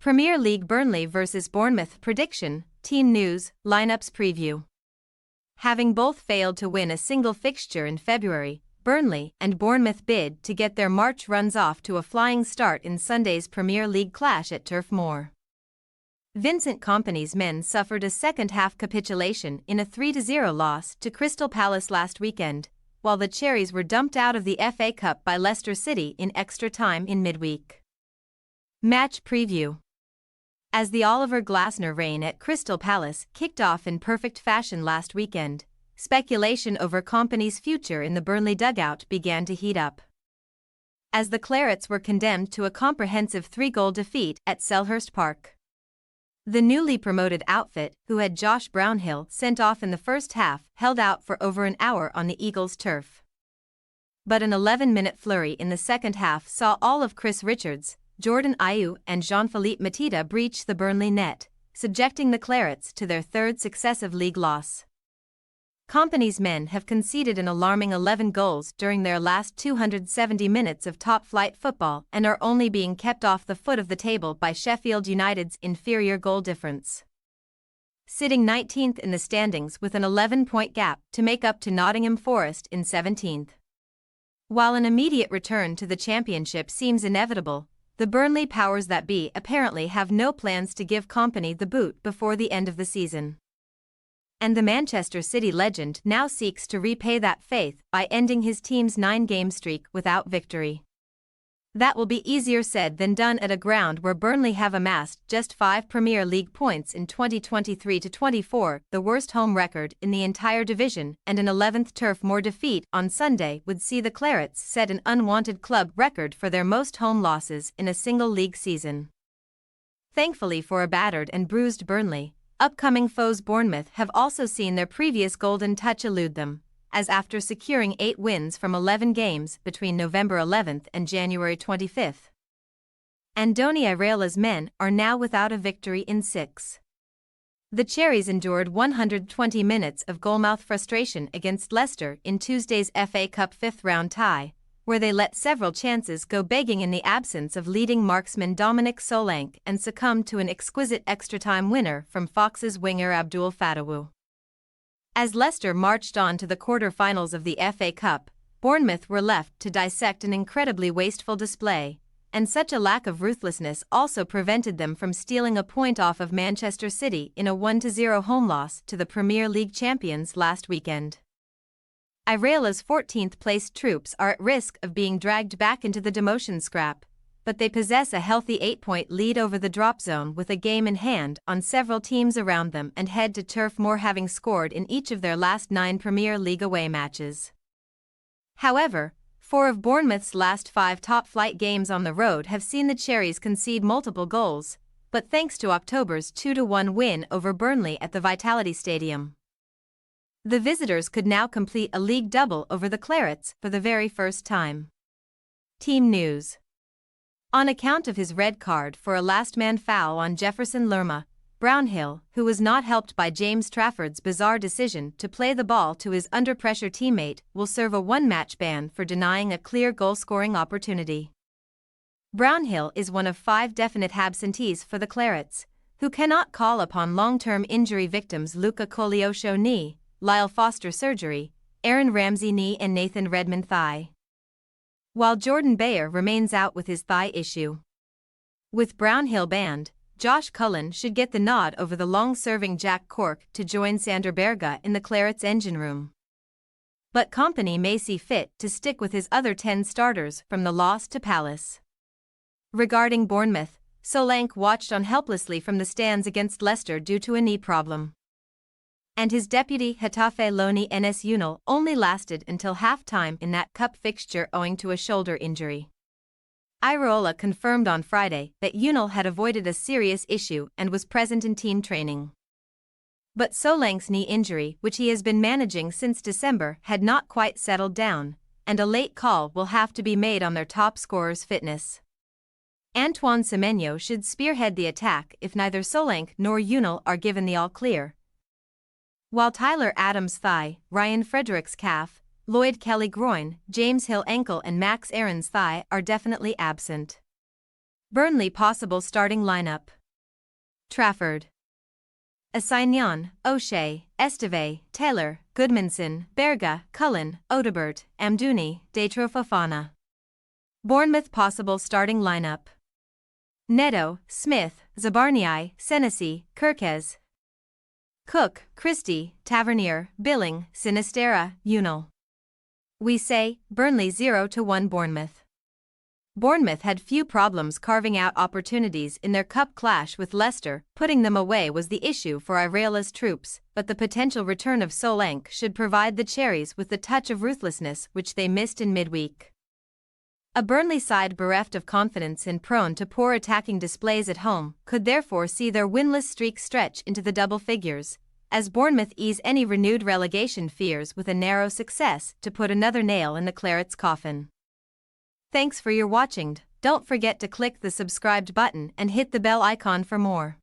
Premier League Burnley vs Bournemouth prediction, team news, lineups preview. Having both failed to win a single fixture in February, Burnley and Bournemouth bid to get their March runs off to a flying start in Sunday's Premier League clash at Turf Moor. Vincent Kompany's men suffered a second-half capitulation in a 3-0 loss to Crystal Palace last weekend, while the Cherries were dumped out of the FA Cup by Leicester City in extra time in midweek. Match preview. As the Oliver Glasner reign at Crystal Palace kicked off in perfect fashion last weekend, speculation over Kompany's future in the Burnley dugout began to heat up. As the Clarets were condemned to a comprehensive 3-goal defeat at Selhurst Park. The newly promoted outfit, who had Josh Brownhill sent off in the first half, held out for over an hour on the Eagles' turf. But an 11-minute flurry in the second half saw all of Chris Richards, Jordan Ayew and Jean-Philippe Mateta breach the Burnley net, subjecting the Clarets to their third successive league loss. Kompany's men have conceded an alarming 11 goals during their last 270 minutes of top-flight football and are only being kept off the foot of the table by Sheffield United's inferior goal difference. Sitting 19th in the standings with an 11-point gap to make up to Nottingham Forest in 17th. While an immediate return to the Championship seems inevitable, the Burnley powers that be apparently have no plans to give Kompany the boot before the end of the season. And the Manchester City legend now seeks to repay that faith by ending his team's 9-game streak without victory. That will be easier said than done at a ground where Burnley have amassed just 5 Premier League points in 2023-24, the worst home record in the entire division, and an 11th Turf Moor defeat on Sunday would see the Clarets set an unwanted club record for their most home losses in a single league season. Thankfully for a battered and bruised Burnley, upcoming foes Bournemouth have also seen their previous golden touch elude them, as after securing 8 wins from 11 games between November 11th and January 25th. Andoni Iraola's men are now without a victory in 6. The Cherries endured 120 minutes of goalmouth frustration against Leicester in Tuesday's FA Cup 5th-round tie, where they let several chances go begging in the absence of leading marksman Dominic Solanke and succumbed to an exquisite extra-time winner from Fox's winger Abdul Fatawu. As Leicester marched on to the quarter-finals of the FA Cup, Bournemouth were left to dissect an incredibly wasteful display, and such a lack of ruthlessness also prevented them from stealing a point off of Manchester City in a 1-0 home loss to the Premier League champions last weekend. Iraola's 14th-placed troops are at risk of being dragged back into the demotion scrap, but they possess a healthy 8-point lead over the drop zone with a game in hand on several teams around them and head to Turf Moor having scored in each of their last 9 Premier League away matches. However, 4 of Bournemouth's last 5 top-flight games on the road have seen the Cherries concede multiple goals, but thanks to October's 2-1 win over Burnley at the Vitality Stadium, the visitors could now complete a league double over the Clarets for the very first time. Team news. On account of his red card for a last-man foul on Jefferson Lerma, Brownhill, who was not helped by James Trafford's bizarre decision to play the ball to his under-pressure teammate, will serve a 1-match ban for denying a clear goal-scoring opportunity. Brownhill is one of 5 definite absentees for the Clarets, who cannot call upon long-term injury victims Luca Koleosho knee, Lyle Foster surgery, Aaron Ramsey knee and Nathan Redmond thigh, while Jordan Bayer remains out with his thigh issue. With Brownhill banned, Josh Cullen should get the nod over the long-serving Jack Cork to join Sander Berge in the Clarets' engine room. But Kompany may see fit to stick with his other 10 starters from the loss to Palace. Regarding Bournemouth, Solanke watched on helplessly from the stands against Leicester due to a knee problem. And his deputy Getafe loanee Enes Ünal only lasted until half-time in that cup fixture owing to a shoulder injury. Iraola confirmed on Friday that Ünal had avoided a serious issue and was present in team training. But Solanke's knee injury, which he has been managing since December, had not quite settled down, and a late call will have to be made on their top scorer's fitness. Antoine Semenyo should spearhead the attack if neither Solanke nor Ünal are given the all-clear, while Tyler Adams' thigh, Ryan Fredericks' calf, Lloyd Kelly groin, James Hill ankle and Max Aaron's thigh are definitely absent. Burnley possible starting lineup. Trafford. Assignon, O'Shea, Esteve, Taylor, Goodmanson, Berga, Cullen, Odebert, Amdouni, Datro Fofana. Bournemouth possible starting lineup: Neto, Smith, Zabarnyi, Senesi, Kirkez, Cook, Christie, Tavernier, Billing, Sinistera, Unal. We say, Burnley 0-1 Bournemouth. Bournemouth had few problems carving out opportunities in their cup clash with Leicester. Putting them away was the issue for Ireala's troops, but the potential return of Solanke should provide the Cherries with the touch of ruthlessness which they missed in midweek. A Burnley side bereft of confidence and prone to poor attacking displays at home could therefore see their winless streak stretch into the double figures, as Bournemouth ease any renewed relegation fears with a narrow success to put another nail in the Clarets' coffin. Thanks for your watching. Don't forget to click the subscribed button and hit the bell icon for more.